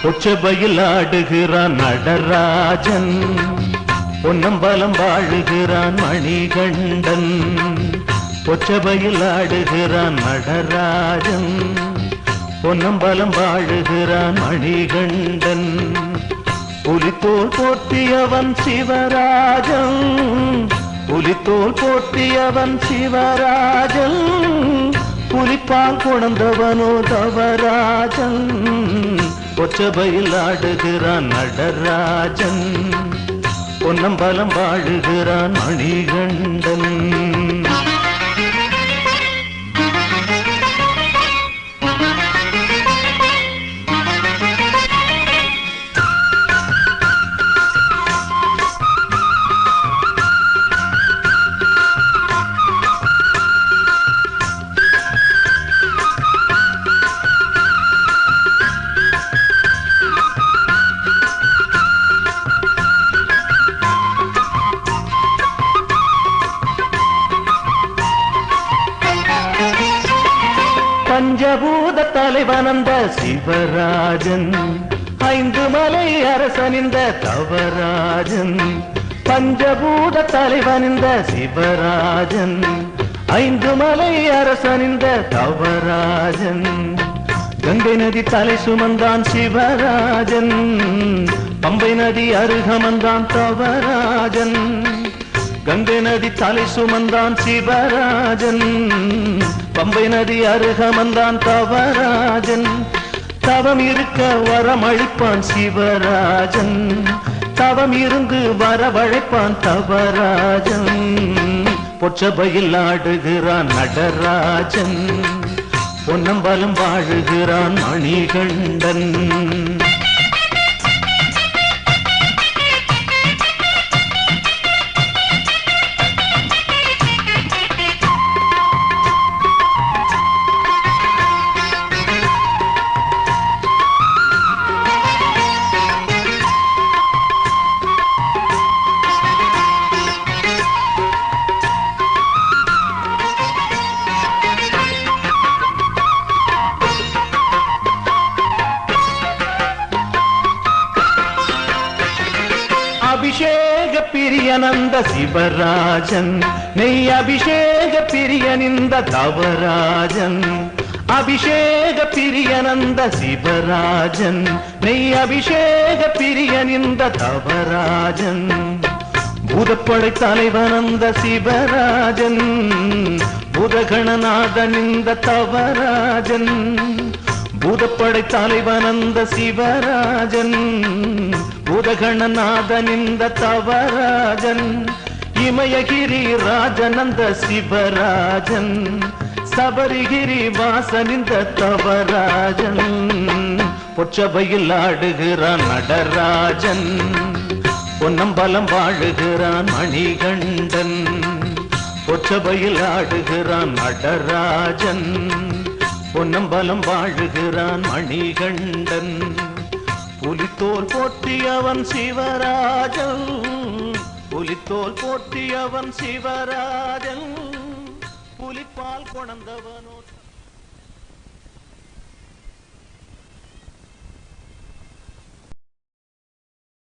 உச்சபையில் ஆடுகிறான் நடராஜன், பொன்னம்பலம் வாழுகிறான் மணிகண்டன். உச்சபையில் ஆடுகிறான் நடராஜன், பொன்னம்பலம் வாழுகிறான் மணிகண்டன். புலித்தோல் போற்றியவன் சிவராஜன், புலித்தோல் போற்றியவன் சிவராஜன். புலிப்பால் கொணர்ந்தவனோ தவராஜன், ஒச்சபையில் ஆடுகிறான் நடராஜன், பொன்னம்பலம் வாழுகிறான் மணிகண்டன். பஞ்சபூத தலைவனந்த சிவராஜன், ஐந்து மலை அரசனிந்த தவராஜன். பஞ்சபூத தலைவனிந்த சிவராஜன், ஐந்து மலை அரசனிந்த தவராஜன். கங்கை நதி தலை சுமந்தான் சிவராஜன், பம்பை நதி அருகமந்தான் தவராஜன். கங்கை நதி தலை சுமந்தான் சிவராஜன், பம்பை நதி அருகமந்தான் தவராஜன். தவம் இருக்க வரமளிப்பான் சிவராஜன், தவம் இருந்து வரவழைப்பான் தவராஜன். பொச்சபையில் ஆடுகிறான் நடராஜன், பொன்னம்பலம் வாழுகிறான் மணிகண்டன். அபிஷேக பிரியனந்த சிவராஜன், நெய் அபிஷேக பிரியனிந்த தவராஜன். அபிஷேக பிரியனந்த சிவராஜன், நெய் அபிஷேக பிரியனிந்த தவராஜன். பூதப்படை தலைவனந்த சிவராஜன், பூதகணநாதனிந்த தவராஜன். பூதப்படை தலைவனந்த சிவராஜன், பூதகணநாதனிந்த தவராஜன். இமயகிரி ராஜனந்த சிவராஜன், சபரிகிரி வாசனிந்த தவராஜன். பொச்சபையில் ஆடுகிறான் நடராஜன், பொன்னம்பலம் வாழுகிறான் மணிகண்டன். பொச்சபையில் ஆடுகிறான் நடராஜன், பொன்னம்பலம் வாழுகிறான் மணிகண்டன். புலித்தோல் போற்றியவன் சிவராஜன், புலித்தோல் போற்றியவன் சிவராஜன். புலிப்பால் கொணர்ந்தவனோ